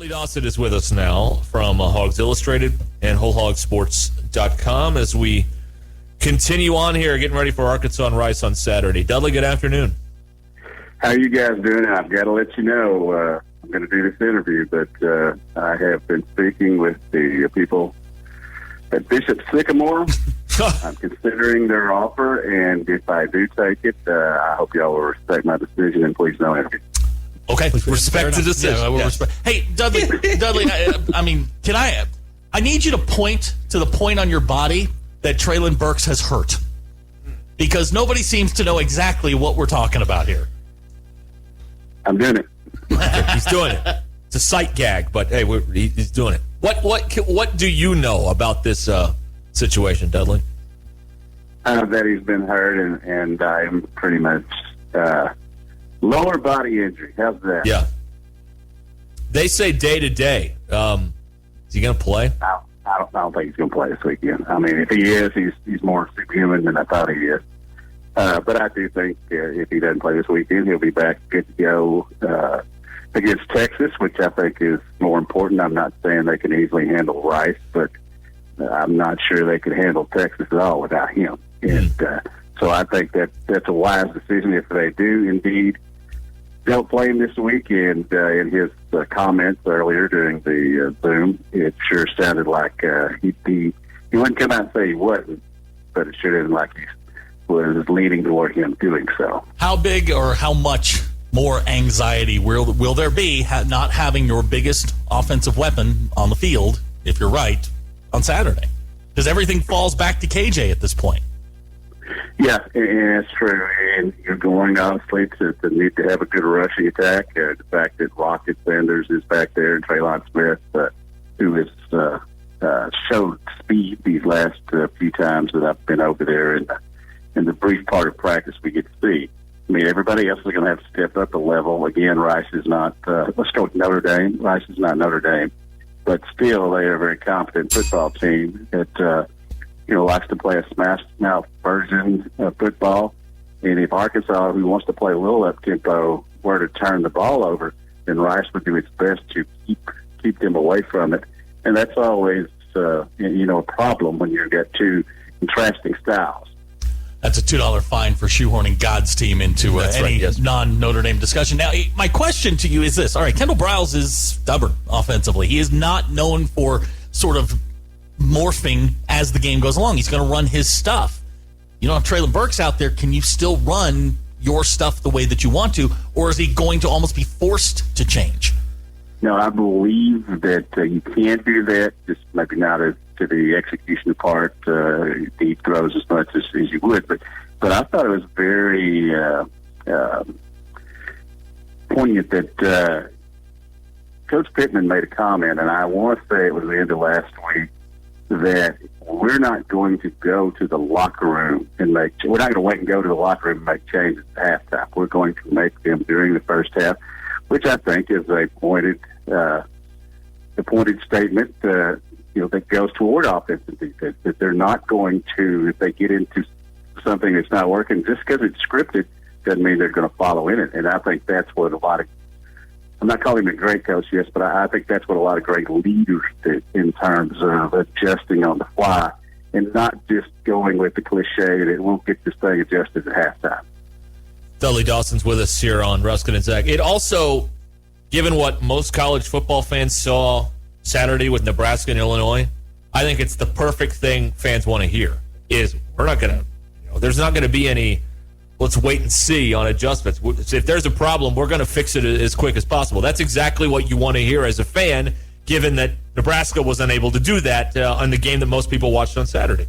Dudley Dawson is with us now from Hawgs Illustrated and WholeHogSports.com as we continue on here, getting ready for Arkansas and Rice on Saturday. Dudley, good afternoon. How are you guys doing? I've got to let you know I'm going to do this interview, but I have been speaking with the people at Bishop Sycamore. I'm considering their offer, and if I do take it, I hope y'all will respect my decision and please don't interview. Okay, respect the decision. Yeah, yes. Hey, Dudley, I need you to point to the point on your body that Treylon Burks has hurt, because nobody seems to know exactly what we're talking about here. I'm doing it. He's doing it. It's a sight gag, but hey, he's doing it. What do you know about this situation, Dudley? That he's been hurt, and I'm pretty much lower body injury. How's that? Yeah. They say day to day. Is he going to play? I don't think he's going to play this weekend. I mean, if he is, he's more superhuman than I thought he is. But I do think if he doesn't play this weekend, he'll be back good to go against Texas, which I think is more important. I'm not saying they can easily handle Rice, but I'm not sure they could handle Texas at all without him. And so I think that's a wise decision if they do indeed don't play him this weekend. In his comments earlier during the Zoom, it sure sounded like he wouldn't come out and say he wasn't, but it sure didn't like he was leaning toward him doing so. How big or how much more anxiety will there be not having your biggest offensive weapon on the field, if you're right, on Saturday? Because everything falls back to KJ at this point. Yeah, and that's true. And you're going, obviously, to need to have a good rushing attack. The fact that Rocket Sanders is back there and Treylon Smith, who has showed speed these last few times that I've been over there in the brief part of practice we get to see. I mean, everybody else is going to have to step up a level. Again, Rice is not, let's go with Notre Dame. Rice is not Notre Dame. But still, they are a very competent football team that, likes to play a smash-mouth version of football. And if Arkansas, who wants to play a little up-tempo, were to turn the ball over, then Rice would do its best to keep them away from it. And that's always, a problem when you've got two contrasting styles. That's a $2 fine for shoehorning God's team into any non-Notre Dame discussion. Now, my question to you is this. All right, Kendall Briles is stubborn offensively. He is not known for sort of morphing as the game goes along. He's going to run his stuff. You don't have Treylon Burks out there. Can you still run your stuff the way that you want to, or is he going to almost be forced to change? No, I believe that you can do that, just maybe not to the execution part, deep throws as much as you would. But I thought it was very poignant that Coach Pittman made a comment, and I want to say it was the end of last week, that we're not going to go to the locker room we're not going to wait and go to the locker room and make changes at halftime. We're going to make them during the first half, which I think is a pointed statement, that goes toward offense and defense, that they're not going to, if they get into something that's not working, just because it's scripted doesn't mean they're going to follow in it. And I think that's what I'm not calling him a great coach, yes, but I think that's what a lot of great leaders do in terms of adjusting on the fly and not just going with the cliche that we'll get this thing adjusted at halftime. Dudley Dawson's with us here on Ruscin Zach. It also, given what most college football fans saw Saturday with Nebraska and Illinois, I think it's the perfect thing fans want to hear. Is we're not going to, there's not going to be any, let's wait and see on adjustments. If there's a problem, we're going to fix it as quick as possible. That's exactly what you want to hear as a fan, given that Nebraska was unable to do that on the game that most people watched on Saturday.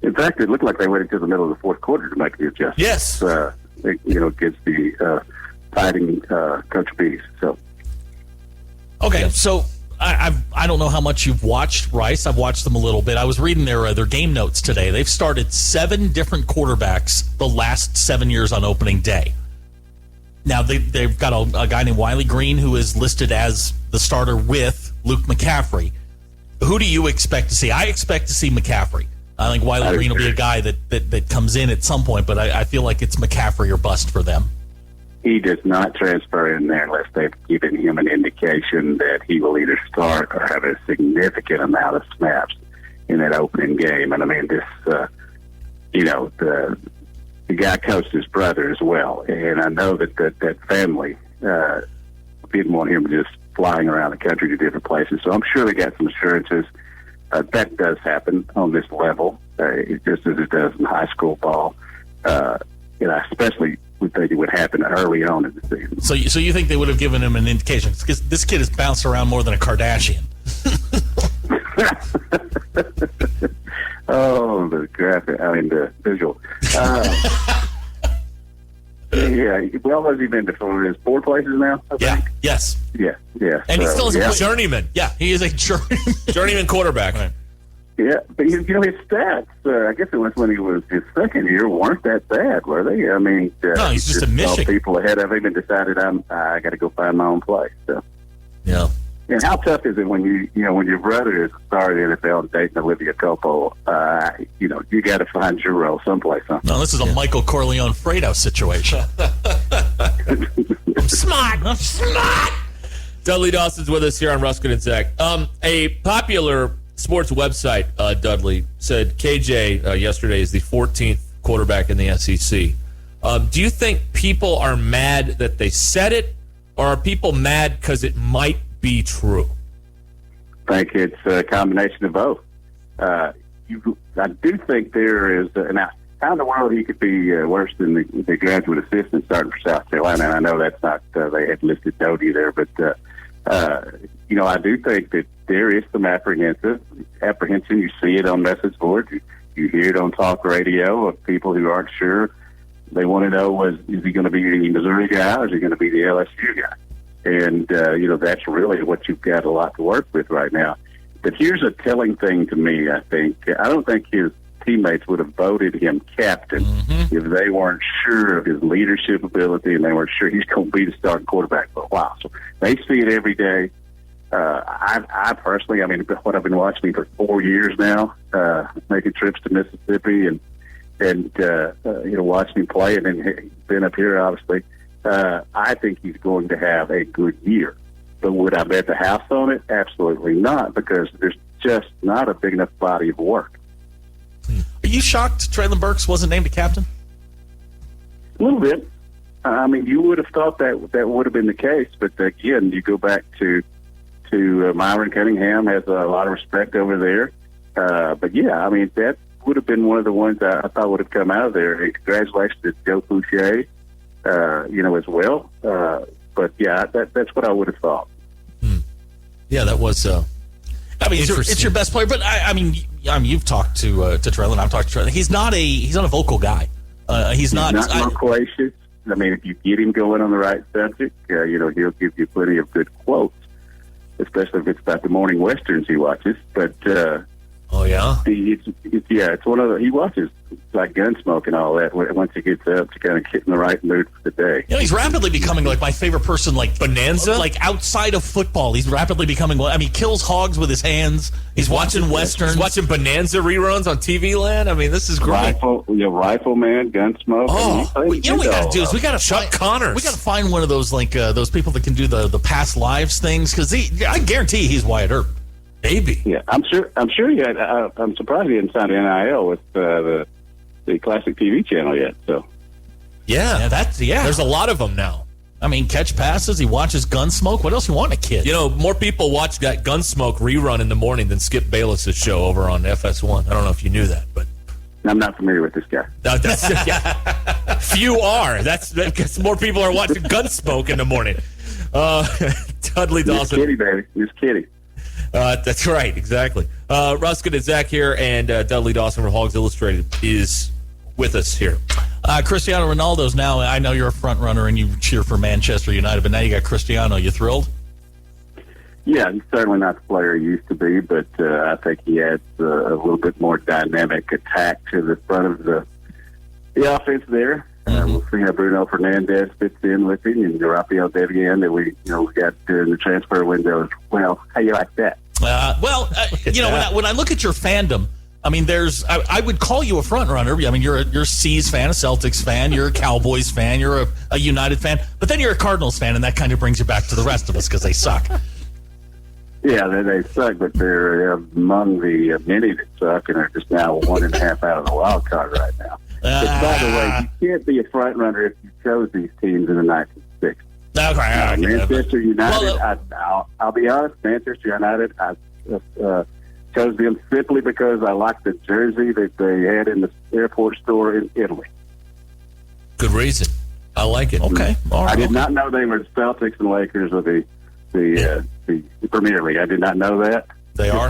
In fact, it looked like they waited till the middle of the fourth quarter to make the adjustment. Yes. Against the fighting Coach Bees. So. Okay, so I don't know how much you've watched Rice. I've watched them a little bit. I was reading their game notes today. They've started 7 different quarterbacks the last 7 years on opening day. Now, they've got a guy named Wiley Green who is listed as the starter with Luke McCaffrey. Who do you expect to see? I expect to see McCaffrey. I think Wiley Green will be a guy that comes in at some point, but I feel like it's McCaffrey or bust for them. he does not transfer in there unless they've given him an indication that he will either start or have a significant amount of snaps in that opening game. And I mean, this, the guy coached his brother as well, and I know that family didn't want him just flying around the country to different places. So I'm sure they got some assurances. That does happen on this level, just as it does in high school ball. Especially we think it would happen early on in the season. So you think they would have given him an indication? Because this kid has bounced around more than a Kardashian. Oh, the graphic! I mean, the visual. Yeah, well, has he been to Florida? 4 places now? I think? Yes. Yeah. And he still is a journeyman. Yeah, he is a journeyman quarterback. Right. Yeah, but his stats, I guess it was when he was his second year, weren't that bad, were they? I mean, no, he's just a Michigan. People ahead of him and decided I got to go find my own place. So. Yeah. And how tough is it when when your brother is a star in the NFL and dating Olivia Culpo? You got to find your role someplace. Huh? No, this is a Michael Corleone Fredo situation. I'm smart. Dudley Dawson's with us here on Ruscin and Zach. A popular sports website, Dudley, said KJ yesterday is the 14th quarterback in the SEC. Do you think people are mad that they said it, or are people mad because it might be true? I think it's a combination of both. I do think there is, now, how in the world he could be worse than the graduate assistant starting for South Carolina? And I know that's not, they had listed Doty there, but, I do think that there is some apprehension. You see it on message boards. You hear it on talk radio of people who aren't sure. They want to know, is he going to be the Missouri guy or is he going to be the LSU guy? And, that's really what you've got a lot to work with right now. But here's a telling thing to me, I think. I don't think his teammates would have voted him captain if they weren't sure of his leadership ability and they weren't sure he's going to be the starting quarterback for a while. So they see it every day. I personally, what I've been watching for 4 years now, making trips to Mississippi and watching him play, and then been up here, obviously. I think he's going to have a good year. But would I bet the house on it? Absolutely not, because there's just not a big enough body of work. Are you shocked Treylon Burks wasn't named a captain? A little bit. You would have thought that would have been the case, but again, you go back to Myron Cunningham has a lot of respect over there. But yeah, that would have been one of the ones I thought would have come out of there. And congratulations to Joe Fouché, as well. But yeah, that's what I would have thought. Yeah, that was. It's your best player, but you've talked to Treylon. I've talked to Treylon. He's not a vocal guy. He's not loquacious. If you get him going on the right subject, he'll give you plenty of good quotes, especially if it's about the morning westerns he watches. But oh yeah, it's one of he watches like Gunsmoke and all that. Once he gets up to kind of get in the right mood for the day. He's rapidly becoming like my favorite person, like Bonanza, like outside of football. He's rapidly becoming. He kills hogs with his hands. He's watching westerns. He's watching Bonanza reruns on TV Land. This is great. Rifleman, Gunsmoke. Oh, what we got to do is we got to Chuck Connors. We got to find one of those those people that can do the past lives things, because I guarantee he's Wyatt Earp. Maybe. Yeah, I'm sure he had. I'm surprised he hadn't signed an NIL with the classic TV channel yet. So. Yeah. There's a lot of them now. Catch passes. He watches Gunsmoke. What else you want a kid? More people watch that Gunsmoke rerun in the morning than Skip Bayless's show over on FS1. I don't know if you knew that, but I'm not familiar with this guy. Few are. That's because more people are watching Gunsmoke in the morning. Dudley Dawson. Miss Kitty, baby. Miss Kitty. That's right, exactly. Ruscin and Zach here, and Dudley Dawson from Hawgs Illustrated is with us here. Cristiano Ronaldo's now, I know you're a front runner and you cheer for Manchester United, but now you got Cristiano. You thrilled? Yeah, he's certainly not the player he used to be, but I think he adds a little bit more dynamic attack to the front of the offense there. We'll see how Bruno Fernandes fits in with him, and Rafael Devian that we got in the transfer window as well. How you like that? When I look at your fandom, I mean, I would call you a front runner. I mean, you're a C's fan, a Celtics fan, you're a Cowboys fan, you're a United fan, but then you're a Cardinals fan, and that kind of brings you back to the rest of us because they suck. Yeah, they suck, but they're among the many that suck, and are just now 1.5 out of the wild card right now. But by the way, you can't be a front runner if you chose these teams in the 1960s. Okay, Manchester United, I'll be honest, Manchester United, I chose them simply because I liked the jersey that they had in the airport store in Italy. Good reason. I like it. Okay. All right. I did not know they were the Celtics and Lakers of the Premier League. I did not know that. They are.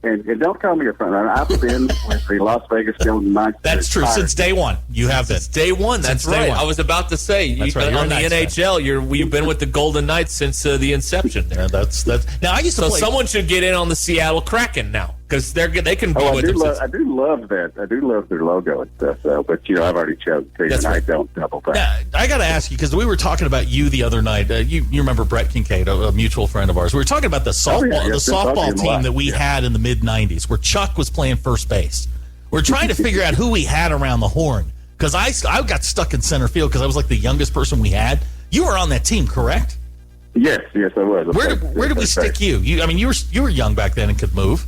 And don't call me a front runner. I've been with the Las Vegas Golden Knights. That's true. Since day one, you have been. Since day one. That's right. Day one. I was about to say, on the NHL, you've been with the Golden Knights since the inception. There. Yeah, that's. Now I used to play. Someone should get in on the Seattle Kraken now because they can be with them. I do love that. I do love their logo and stuff. So, but I've already chosen to, and I don't double back. Now, I got to ask you because we were talking about you the other night. You remember Brett Kincaid, a mutual friend of ours. We were talking about the softball team that we had in the mid '90s, where Chuck was playing first base. We're trying to figure out who we had around the horn because I got stuck in center field because I was like the youngest person we had. You were on that team, correct? Yes, I was. Where did we stick you? You were young back then and could move.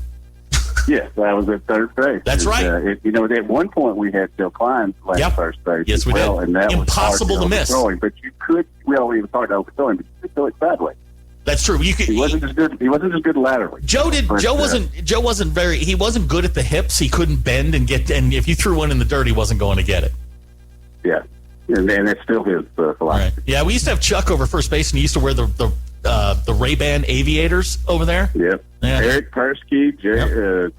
Yes, I was at third base. That's right. At one point we had Phil Klein playing first base. Yes, we did. And that impossible was to miss. But you could. Well, it was hard to overthrow him, but you could throw it sideways. That's true. He wasn't as good. He wasn't as good laterally. Joe wasn't good at the hips. He couldn't bend and get. And if you threw one in the dirt, he wasn't going to get it. Yeah, and it's still his philosophy. Right. Yeah, we used to have Chuck over first base, and he used to wear the Ray-Ban aviators over there. Yep. Yeah. Eric Persky,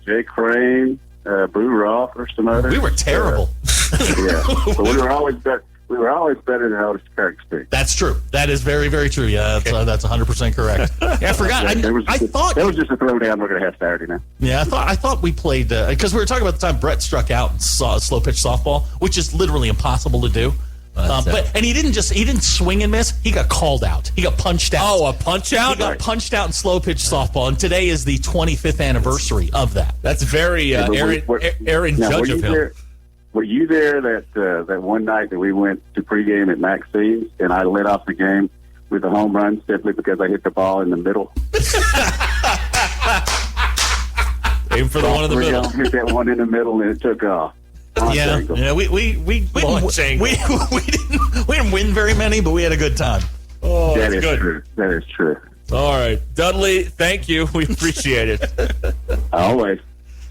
Jay Crane, Boo Roth, or some others. We were terrible. But we were always better. We were always better than Otis Kirkstone. That's true. That is very, very true. Yeah, that's 100% correct. Yeah, I forgot. I thought that was just a throwdown we're going to have Saturday now. Yeah, I thought we played because we were talking about the time Brett struck out and saw slow pitch softball, which is literally impossible to do. And he didn't swing and miss. He got called out. He got punched out. Oh, a punch out? He got punched out in slow pitch softball, and today is the 25th anniversary of that. That's very Aaron Judge of him. Were you there that one night that we went to pregame at Maxine's, and I led off the game with a home run simply because I hit the ball in the middle? Aim for the one in the middle. Hit that one in the middle, and it took off. We didn't win very many, but we had a good time. Oh, that is good. True. That is true. All right, Dudley, thank you. We appreciate it. Always.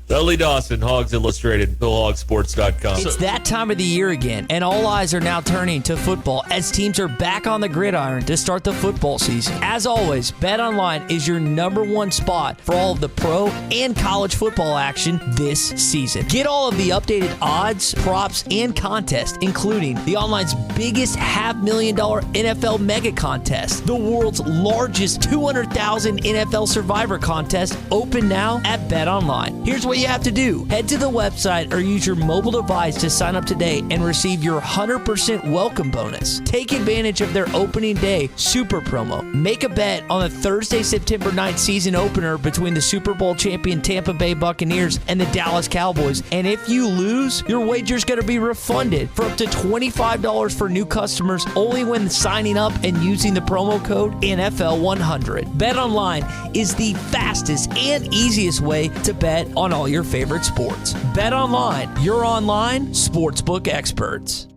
Dudley Dawson, Hawgs Illustrated, BillHawgSports.com. It's that time of the year again, and all eyes are now turning to football as teams are back on the gridiron to start the football season. As always, BetOnline is your #1 spot for all of the pro and college football action this season. Get all of the updated odds, props, and contests, including the online's biggest $500,000 NFL mega contest, the world's largest 200,000 NFL Survivor contest, open now at BetOnline. Here's what you have to do. Head to the website or use your mobile device to sign up today and receive your 100% welcome bonus. Take advantage of their opening day super promo. Make a bet on the Thursday, September 9th season opener between the Super Bowl champion Tampa Bay Buccaneers and the Dallas Cowboys. And if you lose, your wager's going to be refunded for up to $25 for new customers only when signing up and using the promo code NFL100. BetOnline is the fastest and easiest way to bet on all your favorite sports. Bet Online, your online sportsbook experts.